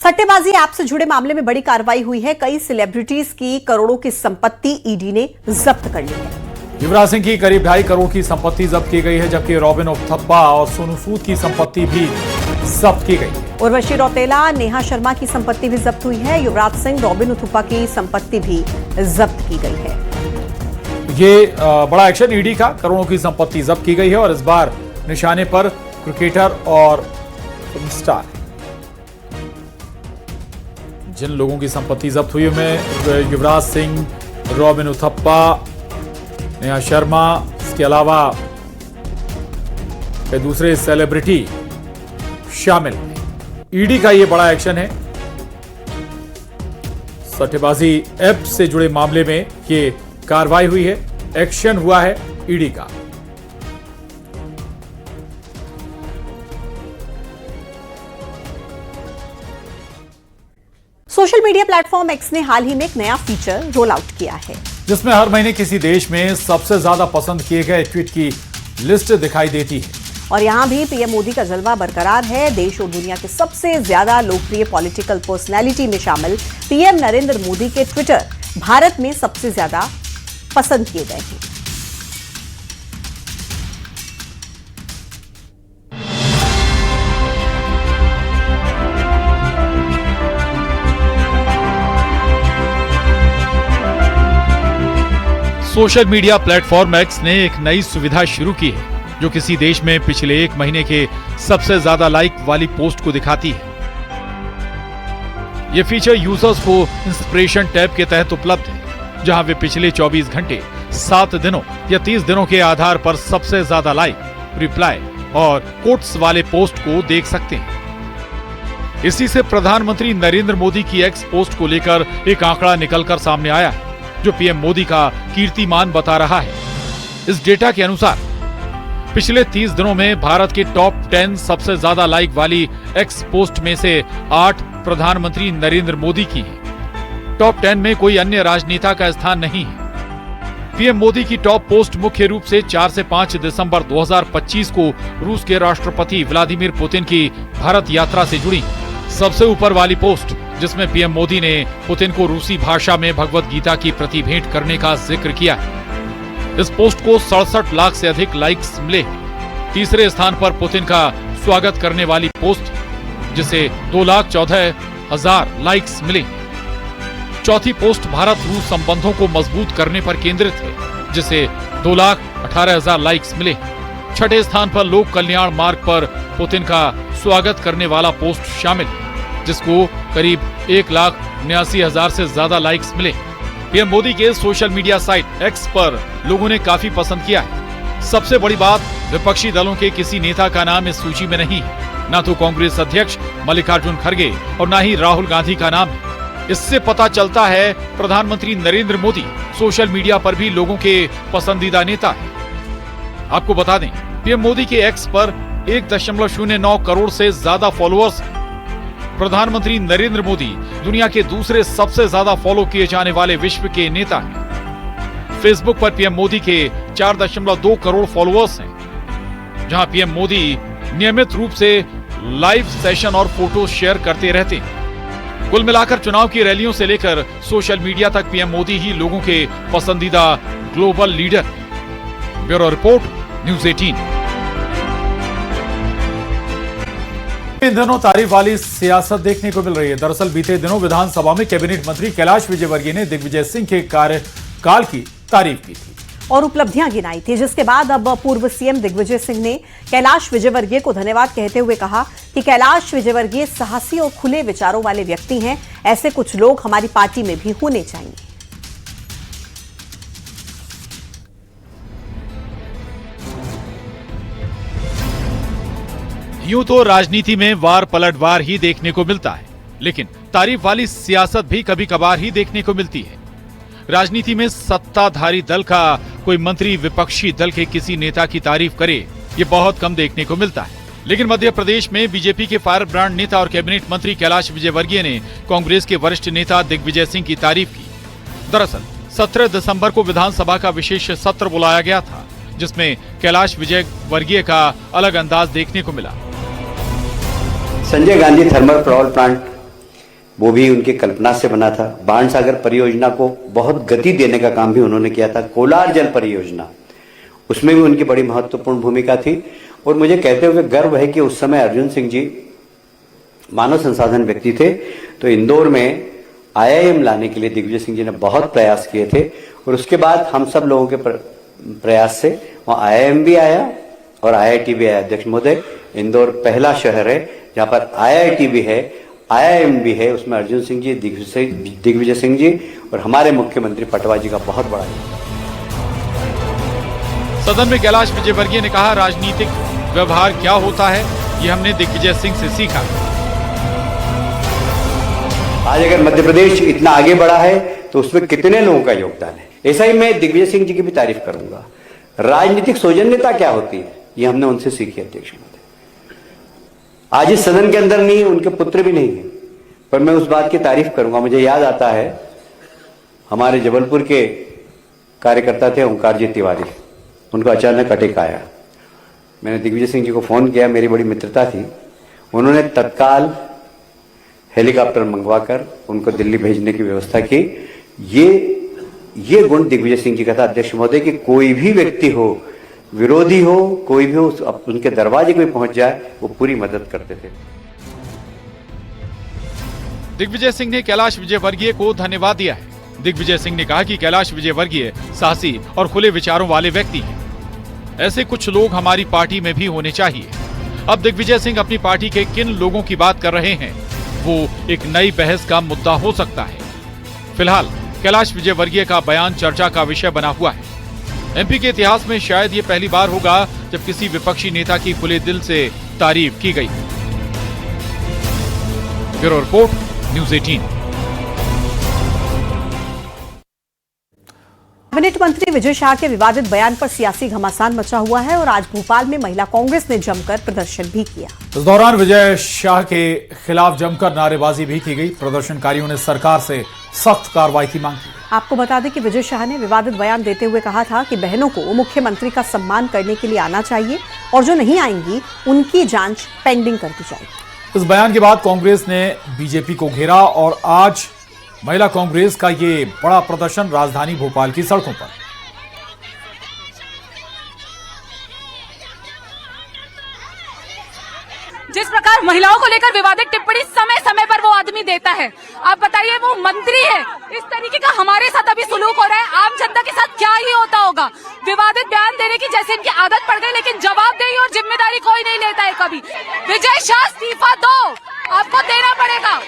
सट्टेबाजी ऐप से जुड़े मामले में बड़ी कार्रवाई हुई है। कई सेलिब्रिटीज की करोड़ों की संपत्ति ईडी ने जब्त कर ली है। युवराज सिंह की करीब 2.5 करोड़ की संपत्ति जब्त की गई है, जबकि रॉबिन उथप्पा और सोनू सूद की संपत्ति भी जब्त की गई है। उर्वशी रौतेला, नेहा शर्मा की संपत्ति भी जब्त हुई है। युवराज सिंह, रॉबिन उथप्पा की संपत्ति भी जब्त की गई है। ये बड़ा एक्शन ईडी का, करोड़ों की संपत्ति जब्त की गई है और इस बार निशाने पर क्रिकेटर और फिल्म स्टार। जिन लोगों की संपत्ति जब्त हुई उनमें युवराज सिंह, रॉबिन उथप्पा, नेहा शर्मा, इसके अलावा कई दूसरे सेलिब्रिटी शामिल हैं। ईडी का यह बड़ा एक्शन है। सट्टेबाजी ऐप से जुड़े मामले में ये कार्रवाई हुई है, एक्शन हुआ है ईडी का। सोशल मीडिया प्लेटफॉर्म एक्स ने हाल ही में एक नया फीचर रोल आउट किया है, जिसमें हर महीने किसी देश में सबसे ज्यादा पसंद किए गए ट्वीट की लिस्ट दिखाई देती है। और यहां भी पीएम मोदी का जलवा बरकरार है। देश और दुनिया के सबसे ज्यादा लोकप्रिय पॉलिटिकल पर्सनैलिटी में शामिल पीएम नरेंद्र मोदी के ट्विटर भारत में सबसे ज्यादा पसंद किए गए हैं। सोशल मीडिया प्लेटफॉर्म एक्स ने एक नई सुविधा शुरू की है, जो किसी देश में पिछले 1 महीने के सबसे ज्यादा लाइक वाली पोस्ट को दिखाती है। यह फीचर यूजर्स को इंस्पिरेशन टैब के तहत उपलब्ध है, जहां वे पिछले 24 घंटे, 7 दिनों या 30 दिनों के आधार पर सबसे ज्यादा लाइक, रिप्लाई और कोट्स वाले पोस्ट को देख सकते हैं। इसी से प्रधानमंत्री नरेंद्र मोदी की एक्स पोस्ट को लेकर एक आंकड़ा निकलकर सामने आया है, जो पीएम मोदी का कीर्तिमान बता रहा है। इस डेटा के अनुसार पिछले 30 दिनों में भारत के टॉप 10 सबसे ज्यादा लाइक वाली एक्स पोस्ट में से 8 प्रधानमंत्री नरेंद्र मोदी की है। टॉप 10 में कोई अन्य राजनेता का स्थान नहीं है। पीएम मोदी की टॉप पोस्ट मुख्य रूप से 4 से 5 दिसंबर 2025 को रूस के राष्ट्रपति व्लादिमीर पुतिन की भारत यात्रा से जुड़ी। सबसे ऊपर वाली पोस्ट, जिसमें पीएम मोदी ने पुतिन को रूसी भाषा में भगवत गीता की प्रति भेंट करने का जिक्र किया है। इस पोस्ट को 67 लाख से अधिक लाइक्स मिले। तीसरे स्थान पर पुतिन का स्वागत करने वाली पोस्ट, जिसे 2,14,000 लाइक्स मिले। चौथी पोस्ट भारत रूस संबंधों को मजबूत करने पर केंद्रित है, जिसे 2,18,000 लाइक्स मिले। छठे स्थान पर लोक कल्याण मार्ग पर पुतिन का स्वागत करने वाला पोस्ट शामिल, जिसको करीब 1,89,000 से ज्यादा लाइक्स मिले। पीएम मोदी के सोशल मीडिया साइट एक्स पर लोगों ने काफी पसंद किया है। सबसे बड़ी बात, विपक्षी दलों के किसी नेता का नाम इस सूची में नहीं है। न तो कांग्रेस अध्यक्ष मल्लिकार्जुन खड़गे और न ही राहुल गांधी का नाम है। इससे पता चलता है प्रधानमंत्री नरेंद्र मोदी सोशल मीडिया पर भी लोगों के पसंदीदा नेता है। आपको बता दें, पीएम मोदी के एक्स पर 1.09 करोड़ से ज्यादा फॉलोअर्स। प्रधानमंत्री नरेंद्र मोदी दुनिया के दूसरे सबसे ज्यादा फॉलो किए जाने वाले विश्व के नेता हैं। फेसबुक पर पीएम मोदी के 4.2 करोड़ फॉलोअर्स हैं, जहां पीएम मोदी नियमित रूप से लाइव सेशन और फोटो शेयर करते रहते हैं। कुल मिलाकर चुनाव की रैलियों से लेकर सोशल मीडिया तक पीएम मोदी ही लोगों के पसंदीदा global leader. Bureau report, news 18। इन दिनों तारीफ वाली सियासत देखने को मिल रही है। दरअसल बीते दिनों विधानसभा में कैबिनेट मंत्री कैलाश विजयवर्गीय ने दिग्विजय सिंह के कार्यकाल की तारीफ की थी और उपलब्धियां गिनाई थी, जिसके बाद अब पूर्व सीएम दिग्विजय सिंह ने कैलाश विजयवर्गीय को धन्यवाद कहते हुए कहा कि कैलाश विजयवर्गीय साहसी और खुले विचारों वाले व्यक्ति हैं। ऐसे कुछ लोग हमारी पार्टी में भी होने चाहिए। यूं तो राजनीति में वार पलटवार ही देखने को मिलता है, लेकिन तारीफ वाली सियासत भी कभी कभार ही देखने को मिलती है। राजनीति में सत्ताधारी दल का कोई मंत्री विपक्षी दल के किसी नेता की तारीफ करे, ये बहुत कम देखने को मिलता है। लेकिन मध्य प्रदेश में बीजेपी के फायर ब्रांड नेता और कैबिनेट मंत्री कैलाश विजयवर्गीय ने कांग्रेस के वरिष्ठ नेता दिग्विजय सिंह की तारीफ की। दरअसल 17 दिसंबर को विधानसभा का विशेष सत्र बुलाया गया था, जिसमें कैलाश विजयवर्गीय का अलग अंदाज देखने को मिला। Sanjay Gandhi thermal power plant वो भी उनकी कल्पना से बना था। बाणसागर परियोजना को बहुत गति देने का काम भी उन्होंने किया था। कोलार जल परियोजना, उसमें भी उनकी बड़ी महत्वपूर्ण भूमिका थी। और मुझे कहते हुए गर्व है कि उस समय अर्जुन सिंह जी मानव संसाधन व्यक्ति थे, तो इंदौर में IIM लाने के लिए दिग्विजय सिंह जी ने बहुत प्रयास किए थे। और उसके बाद हम सब लोगों के प्रयास से वहाँ IIM भी आया और IIT भी आया। अध्यक्ष महोदय, इंदौर पहला शहर है जहाँ पर IIT भी है, IIM भी है। उसमें अर्जुन सिंह जी, दिग्विजय सिंह जी और हमारे मुख्यमंत्री पटवा जी का बहुत बड़ा है। सदन में कैलाश विजयवर्गीय ने कहा, राजनीतिक व्यवहार क्या होता है ये हमने दिग्विजय सिंह से सीखा। आज अगर मध्य प्रदेश इतना आगे बढ़ा है तो उसमें कितने लोगों का योगदान है। ऐसा ही मैं दिग्विजय सिंह जी की भी तारीफ करूंगा। राजनीतिक सौजन्यता क्या होती है ये हमने उनसे सीखी। अध्यक्ष महोदय, आज इस सदन के अंदर नहीं, उनके पुत्र भी नहीं है, पर मैं उस बात की तारीफ करूंगा। मुझे याद आता है हमारे जबलपुर के कार्यकर्ता थे ओंकार जी तिवारी, उनको अचानक अटैक आया। मैंने दिग्विजय सिंह जी को फोन किया, मेरी बड़ी मित्रता थी। उन्होंने तत्काल हेलीकॉप्टर मंगवाकर उनको दिल्ली भेजने की व्यवस्था की। ये गुण दिग्विजय सिंह जी का था। अध्यक्ष महोदय, कि कोई भी व्यक्ति हो, विरोधी हो, कोई भी हो, उनके दरवाजे पे पहुंच जाए वो पूरी मदद करते थे। दिग्विजय सिंह ने कैलाश विजयवर्गीय को धन्यवाद दिया है। दिग्विजय सिंह ने कहा कि कैलाश विजयवर्गीय साहसी और खुले विचारों वाले व्यक्ति हैं। ऐसे कुछ लोग हमारी पार्टी में भी होने चाहिए। अब दिग्विजय सिंह अपनी पार्टी के किन लोगों की बात कर रहे हैं वो एक नई बहस का मुद्दा हो सकता है। फिलहाल कैलाश विजयवर्गीय का बयान चर्चा का विषय बना हुआ है। एमपी के इतिहास में शायद ये पहली बार होगा जब किसी विपक्षी नेता की खुले दिल से तारीफ की गई। Bureau report, news 18। कैबिनेट मंत्री विजय शाह के विवादित बयान पर सियासी घमासान मचा हुआ है और आज भोपाल में महिला कांग्रेस ने जमकर प्रदर्शन भी किया। इस दौरान विजय शाह के खिलाफ जमकर नारेबाजी भी की गई। प्रदर्शनकारियों ने सरकार से सख्त कार्रवाई की मांग की। आपको बता दें कि विजय शाह ने विवादित बयान देते हुए कहा था कि बहनों को मुख्यमंत्री का सम्मान करने के लिए आना चाहिए और जो नहीं आएंगी उनकी जांच पेंडिंग कर दी जाएगी। इस बयान के बाद कांग्रेस ने बीजेपी को घेरा और आज महिला कांग्रेस का ये बड़ा प्रदर्शन राजधानी भोपाल की सड़कों पर। जिस प्रकार महिलाओं को लेकर विवादित टिप्पणी समय समय पर वो आदमी देता है, आप बताइए, वो मंत्री है, इस तरीके का हमारे साथ अभी सुलूक हो रहा है, आम जनता के साथ क्या ही होता होगा। विवादित बयान देने की जैसे इनकी आदत पड़ गई, लेकिन जवाबदेही और जिम्मेदारी कोई नहीं लेता है कभी। विजय शाह इस्तीफा दो, आपको देना पड़ेगा।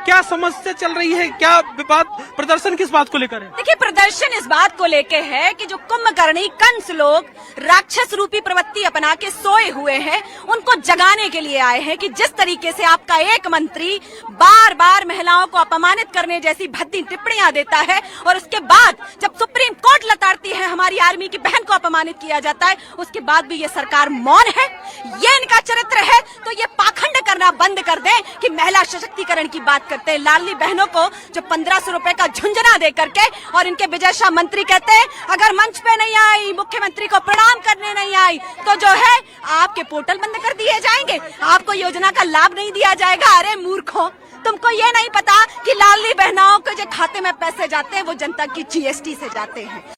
क्या समस्या चल रही है, क्या विवाद, प्रदर्शन किस बात को लेकर है? देखिए, प्रदर्शन इस बात को लेकर है कि जो कुंभकर्णी कंस लोग राक्षस रूपी प्रवृत्ति अपना के सोए हुए हैं, उनको जगाने के लिए आए हैं कि जिस तरीके से आपका एक मंत्री बार बार महिलाओं को अपमानित करने जैसी भद्दी टिप्पणियां देता है और उसके बाद जब सुप्रीम कोर्ट लताड़ती है, हमारी आर्मी की बहन को अपमानित किया जाता है, उसके बाद भी ये सरकार मौन है। ये इनका चरित्र है, तो ये पाखंड करना बंद कर दें कि महिला सशक्तिकरण की बात करते हैं। लाडली बहनों को जो 1500 रुपए का झुंझुना दे करके, और इनके विजय शाह मंत्री कहते हैं अगर मंच पे नहीं आई, मुख्यमंत्री को प्रणाम करने नहीं आई, तो जो है आपके पोर्टल बंद कर दिए जाएंगे, आपको योजना का लाभ नहीं दिया जाएगा। अरे मूर्खों, तुमको ये नहीं पता कि लाडली बहनों के जो खाते में पैसे जाते हैं वो जनता की GST से जाते हैं।